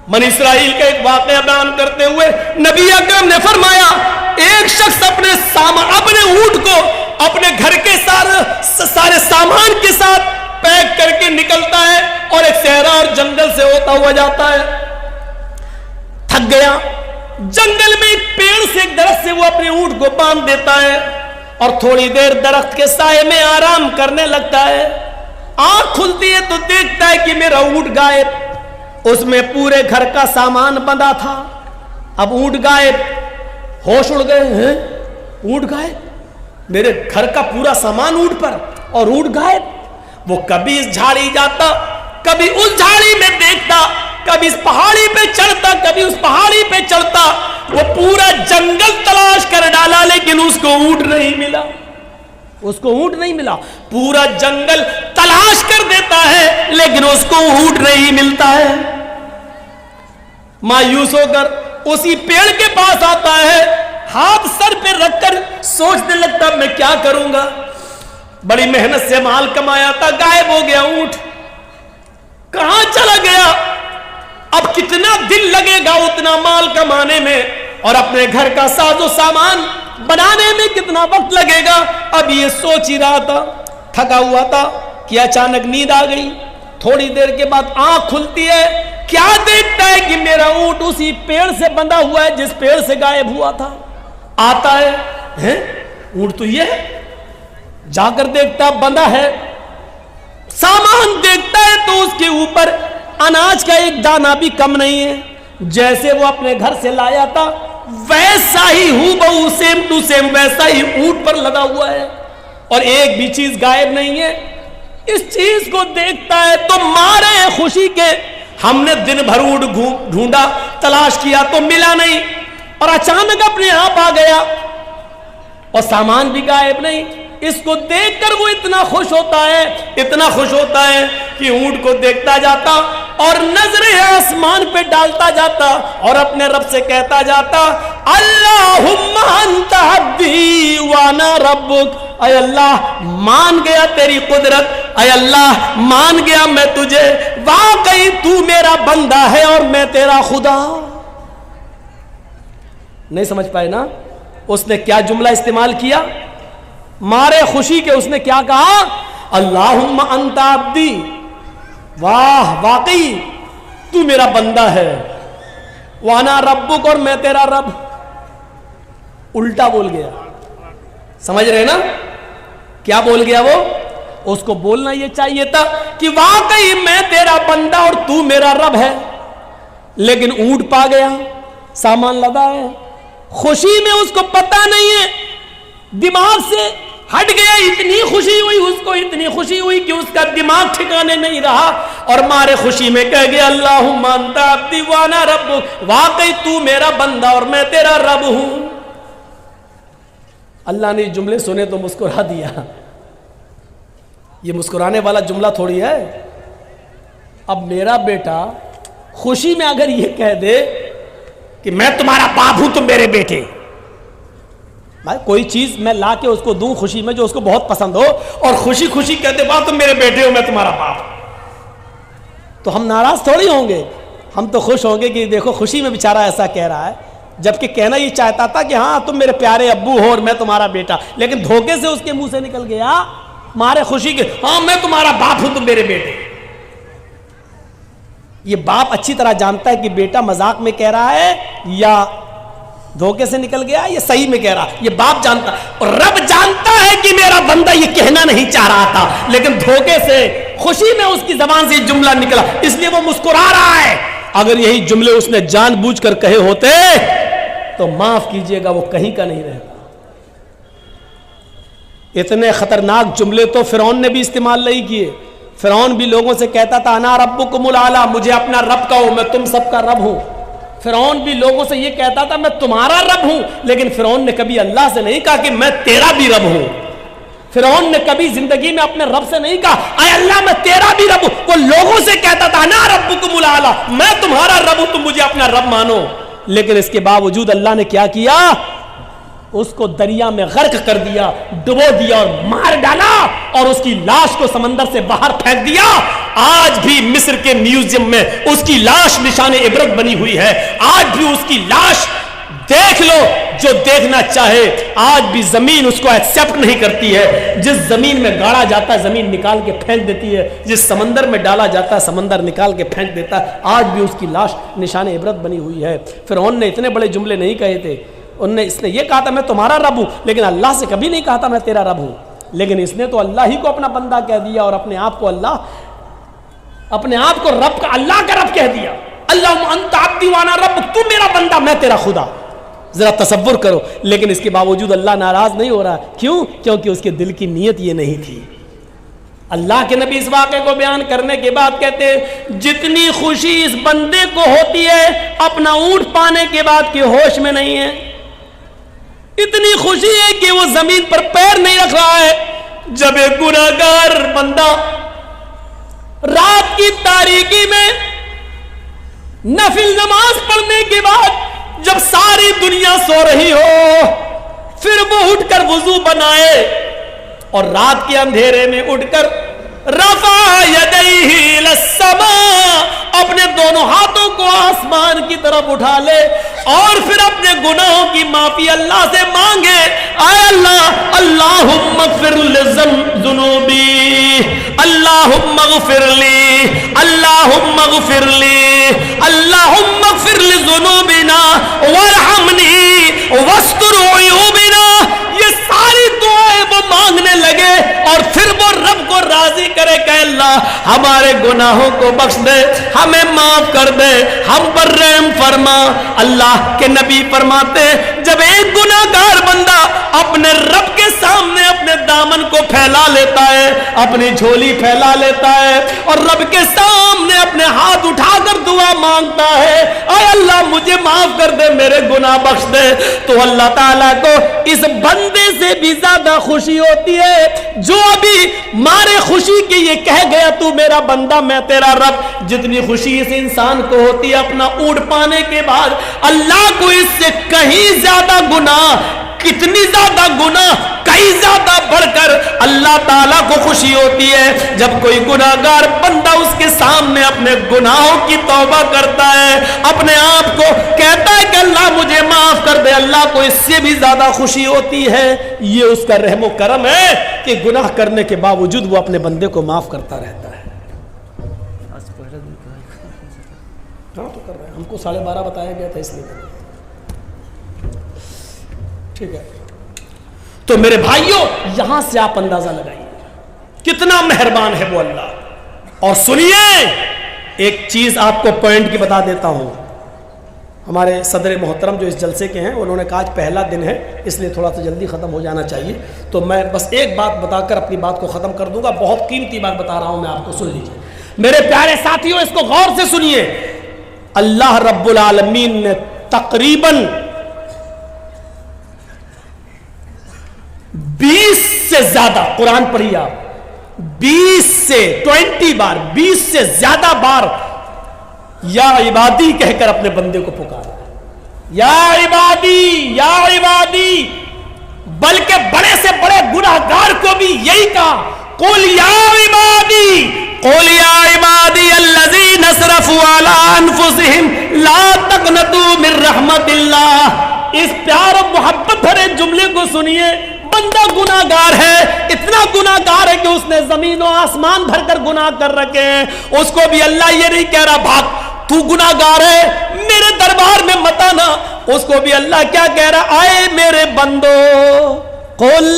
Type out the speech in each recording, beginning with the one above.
بنی اسرائیل کا ایک واقعہ بیان کرتے ہوئے نبی اکرم نے فرمایا ایک شخص اپنے اونٹ کو اپنے گھر کے سارے سامان کے ساتھ پیک کر کے نکلتا ہے اور ایک صحرا اور جنگل سے ہوتا ہوا جاتا ہے. تھک گیا, جنگل میں ایک پیڑ سے ایک درخت سے وہ اپنے اونٹ کو باندھ دیتا ہے اور تھوڑی دیر درخت کے سائے میں آرام کرنے لگتا ہے. آنکھ کھلتی ہے تو دیکھتا ہے کہ میرا اونٹ غائب. اس میں پورے گھر کا سامان بندھا تھا. اب اونٹ غائب, ہوش اڑ گئے ہیں, اونٹ غائب, میرے گھر کا پورا سامان اونٹ پر اور اونٹ غائب. وہ کبھی اس جھاڑی جاتا, کبھی اس جھاڑی میں دیکھتا, کبھی اس پہاڑی پہ چڑھتا, کبھی اس پہاڑی پہ چڑھتا. وہ پورا جنگل تلاش کر ڈالا لیکن اس کو اونٹ نہیں ملا. اس کو اونٹ نہیں ملا. پورا جنگل تلاش کر دیتا ہے لیکن اس کو اونٹ نہیں ملتا ہے. مایوس ہو کر اسی پیڑ کے پاس آتا ہے, ہاتھ سر پہ رکھ کر سوچنے لگتا میں کیا کروں گا. بڑی محنت سے مال کمایا تھا, غائب ہو گیا اونٹ, کہاں چلا گیا. اب کتنا دن لگے گا اتنا مال کمانے میں, اور اپنے گھر کا ساز و سامان بنانے میں کتنا وقت لگے گا. اب یہ سوچ ہی رہا تھا, تھکا ہوا تھا کہ اچانک نیند آ گئی. تھوڑی دیر کے بعد آنکھ کھلتی ہے, کیا دیکھتا ہے کہ میرا اونٹ اسی پیڑ سے بندھا ہوا ہے جس پیڑ سے غائب ہوا تھا. آتا ہے, اونٹ تو یہ ہے. جا کر دیکھتا بندھا ہے. سامان دیکھتا ہے تو اس کے اوپر اناج کا ایک دانہ بھی کم نہیں ہے. جیسے وہ اپنے گھر سے لایا تھا ویسا ہی ہو سیم ٹو سیم ویسا ہی اونٹ پر لگا ہوا ہے, اور ایک بھی چیز غائب نہیں ہے. اس چیز کو دیکھتا ہے تو مارے خوشی کے, ہم نے دن بھر اونٹ ڈھونڈا, تلاش کیا تو ملا نہیں, اور اچانک اپنے آپ آ گیا اور سامان بھی غائب نہیں. اس کو دیکھ کر وہ اتنا خوش ہوتا ہے کہ اونٹ کو دیکھتا جاتا اور نظریں آسمان پہ ڈالتا جاتا اور اپنے رب سے کہتا جاتا اللہم انت عبدی وانا ربک. اے اللہ مان گیا تیری قدرت, اے اللہ مان گیا میں تجھے, واقعی تو میرا بندہ ہے اور میں تیرا خدا. نہیں سمجھ پائے نا اس نے کیا جملہ استعمال کیا. مارے خوشی کے اس نے کیا کہا, اللہم انت عبدی, واہ واقعی تو میرا بندہ ہے, وانا ربک اور میں تیرا رب. الٹا بول گیا. سمجھ رہے نا کیا بول گیا وہ. اس کو بولنا یہ چاہیے تھا کہ واقعی میں تیرا بندہ اور تو میرا رب ہے, لیکن اونٹ پا گیا, سامان لدا ہے. خوشی میں اس کو پتا نہیں ہے, دماغ سے ہٹ گیا. اتنی خوشی ہوئی اس کو, اتنی خوشی ہوئی کہ اس کا دماغ ٹھکانے نہیں رہا, اور مارے خوشی میں کہہ گیا اللہم انت عبدی وانا ربک, واقعی تو میرا بندہ اور میں تیرا رب ہوں. اللہ نے جملے سنے تو مسکرا دیا. یہ مسکرانے والا جملہ تھوڑی ہے. اب میرا بیٹا خوشی میں اگر یہ کہہ دے کہ میں تمہارا باپ ہوں تم میرے بیٹے, بھائی کوئی چیز میں لا کے اس کو دوں خوشی میں جو اس کو بہت پسند ہو, اور خوشی خوشی کہتے واہ تم میرے بیٹے ہو میں تمہارا باپ, تو ہم ناراض تھوڑی ہوں گے. ہم تو خوش ہوں گے کہ دیکھو خوشی میں بیچارہ ایسا کہہ رہا ہے, جبکہ کہنا یہ چاہتا تھا کہ ہاں تم میرے پیارے ابو ہو اور میں تمہارا بیٹا, لیکن دھوکے سے اس کے منہ سے نکل گیا مارے خوشی کے ہاں میں تمہارا باپ ہوں تم میرے بیٹے. یہ باپ اچھی طرح جانتا ہے کہ بیٹا مذاق میں کہہ رہا ہے یا دھوکے سے نکل گیا, یہ صحیح میں کہہ رہا. یہ باپ جانتا, اور رب جانتا ہے کہ میرا بندہ یہ کہنا نہیں چاہ رہا تھا, لیکن دھوکے سے خوشی میں اس کی زبان سے یہ جملہ نکلا, اس لیے وہ مسکرا رہا ہے. اگر یہی جملے اس نے جان بوجھ کر کہے ہوتے تو معاف کیجئے گا وہ کہیں کا نہیں رہتا. اتنے خطرناک جملے تو فرعون نے بھی استعمال نہیں کیے. فرعون بھی لوگوں سے کہتا تھا انا ربکم الاعلی, مجھے اپنا رب کہو میں تم سب کا رب ہوں. فرعون بھی لوگوں سے یہ کہتا تھا میں تمہارا رب ہوں, لیکن فرعون نے کبھی اللہ سے نہیں کہا کہ میں تیرا بھی رب ہوں. فرعون نے کبھی زندگی میں اپنے رب سے نہیں کہا اے اللہ میں تیرا بھی رب ہوں. وہ لوگوں سے کہتا تھا انا ربکم الاعلی, میں تمہارا رب ہوں تم مجھے اپنا رب مانو. لیکن اس کے باوجود اللہ نے کیا کیا, اس کو دریا میں غرق کر دیا, ڈبو دیا اور مار ڈالا, اور اس کی لاش کو سمندر سے باہر پھینک دیا. آج بھی مصر کے میوزیم میں اس کی لاش نشان عبرت بنی ہوئی ہے. آج بھی اس کی لاش دیکھ لو, جو دیکھنا چاہے. آج بھی زمین اس کو ایکسپٹ نہیں کرتی ہے. جس زمین میں گاڑا جاتا ہے زمین نکال کے پھینک دیتی ہے, جس سمندر میں ڈالا جاتا ہے سمندر نکال کے پھینک دیتا ہے. آج بھی اس کی لاش نشان عبرت بنی ہوئی ہے. فرعون نے اتنے بڑے جملے نہیں کہے تھے. اس نے یہ کہا تھا میں تمہارا رب ہوں, لیکن اللہ سے کبھی نہیں کہا تھا میں تیرا رب ہوں. لیکن اس نے تو اللہ ہی کو اپنا بندہ کہہ دیا اور اپنے آپ کو رب کا, اللہ کا رب کہہ دیا. اللہم انت عبدی وانا رب, تو میرا بندہ میں تیرا خدا. ذرا تصور کرو. لیکن اس کے باوجود اللہ ناراض نہیں ہو رہا. کیوں؟ کیونکہ اس کے دل کی نیت یہ نہیں تھی. اللہ کے نبی اس واقعے کو بیان کرنے کے بعد کہتے ہیں جتنی خوشی اس بندے کو ہوتی ہے اپنا اونٹ پانے کے بعد کہ ہوش میں نہیں ہے, اتنی خوشی ہے کہ وہ زمین پر پیر نہیں رکھ رہا ہے. جب ایک گناہگار بندہ رات کی تاریکی میں نفل نماز پڑھنے کے بعد جب ساری دنیا سو رہی ہو, پھر وہ اٹھ کر وضو بنائے اور رات کے اندھیرے میں اٹھ کر رفع یدیہ الی السماء, اپنے دونوں ہاتھوں کو آسمان کی طرف اٹھا لے اور پھر اپنے گناہوں کی معافی اللہ سے مانگے. اے اللہ, اللہم اغفر لذنوبی, اللہم اغفر لی, اللہم اغفر لی, اللہم اغفر لذنوبنا وارحمنی واستر عیوبنا. یہ ساری دعائیں وہ مانگنے لگے اور پھر وہ رب کو راضی کرے کہ اللہ ہمارے گناہوں کو بخش دے, ہمیں معاف کر دے, ہم پر رحم فرما. اللہ کے نبی فرماتے جب ایک گناہگار بندہ اپنے رب کے سامنے اپنے دامن کو پھیلا لیتا ہے, اپنی جھولی پھیلا لیتا ہے اور رب کے سامنے اپنے ہاتھ اٹھا کر دعا مانگتا ہے اے اللہ مجھے معاف کر دے, میرے گناہ بخش دے, تو اللہ تعالیٰ کو اس بندے سے بھی زیادہ خوشی ہوتی ہے جو ابھی مارے خوشی کی یہ کہہ گیا تو میرا بندہ میں تیرا رب. جتنی خوشی اس انسان کو ہوتی ہے اپنا اونٹ پانے کے بعد, اللہ کو اس سے کہیں زیادہ گناہ, کتنی زیادہ گناہ, کئی زیادہ بڑھ کر اللہ تعالیٰ کو خوشی ہوتی ہے جب کوئی گناہگار بندہ اس کے سامنے اپنے گناہوں کی توبہ کرتا ہے, اپنے آپ کو کہتا ہے کہ اللہ مجھے معاف کر دے. اللہ کو اس سے بھی زیادہ خوشی ہوتی ہے. یہ اس کا رحم و کرم ہے کہ گناہ کرنے کے باوجود وہ اپنے بندے کو معاف کرتا رہتا ہے. ہاں تو کر رہے ہیں, ہم کو 12:30 بتایا گیا تھا اس لیے. ٹھیک ہے, تو میرے بھائیوں یہاں سے آپ اندازہ لگائیے کتنا مہربان ہے وہ اللہ. اور سنیے ایک چیز آپ کو پوائنٹ کی بتا دیتا ہوں. ہمارے صدر محترم جو اس جلسے کے ہیں انہوں نے کہا آج پہلا دن ہے اس لیے تھوڑا سا جلدی ختم ہو جانا چاہیے, تو میں بس ایک بات بتا کر اپنی بات کو ختم کر دوں گا. بہت قیمتی بات بتا رہا ہوں میں آپ کو, سن لیجیے میرے پیارے ساتھیوں, اس کو غور سے سنیے. اللہ رب العالمین نے تقریباً 20 سے زیادہ, قرآن پڑھیے آپ, 20 سے 20 سے زیادہ بار یا عبادی کہہ کر اپنے بندے کو پکارا. یا عبادی, یا عبادی, بلکہ بڑے سے بڑے گناہگار کو بھی یہی کہا, قل یا عبادی, قل یا عبادی الذین اسرفوا علی انفسہم لا تقنطوا من رحمت اللہ. اس پیار و محبت بھرے جملے کو سنیے. بندہ گناہگار ہے, اتنا گناہگار ہے کہ اس نے زمین و آسمان بھر کر گناہ کر رکھے ہیں. اس کو بھی اللہ یہ نہیں کہہ رہا بھاگ, تو گناہگار ہے میرے دربار میں مت آنا. اس کو بھی اللہ کیا کہہ رہا, آئے میرے بندو, قل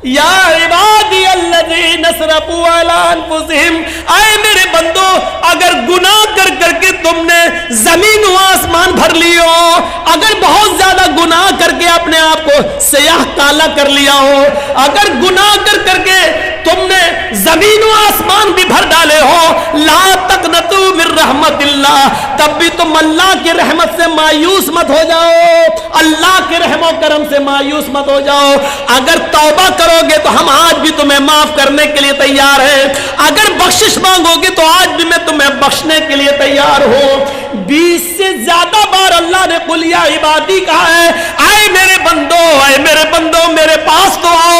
یا عبادی الذین اسرفوا علی انفسہم, آئے میرے بندو اگر گناہ کر کر کے تم نے زمین و آسمان بھر لی ہو, اگر بہت زیادہ گناہ کر کے اپنے آپ کو سیاہ کالا کر لیا ہو, اگر گناہ کر کر کے تم نے زمین و آسمان بھی بھر ڈالے ہو, لا تقنطوا من رحمت اللہ, تب بھی تم اللہ کی رحمت سے مایوس مت ہو جاؤ, اللہ کے رحم و کرم سے مایوس مت ہو جاؤ. اگر توبہ کرو گے تو ہم آج بھی تمہیں معاف کرنے کے لیے تیار ہیں, اگر بخشش مانگو گے تو آج بھی میں تمہیں بخشنے کے لیے تیار ہوں. 20 سے زیادہ بار اللہ نے قل یا عبادی کہا ہے, آئے میرے بندو, آئے میرے بندو, میرے پاس تو آؤ,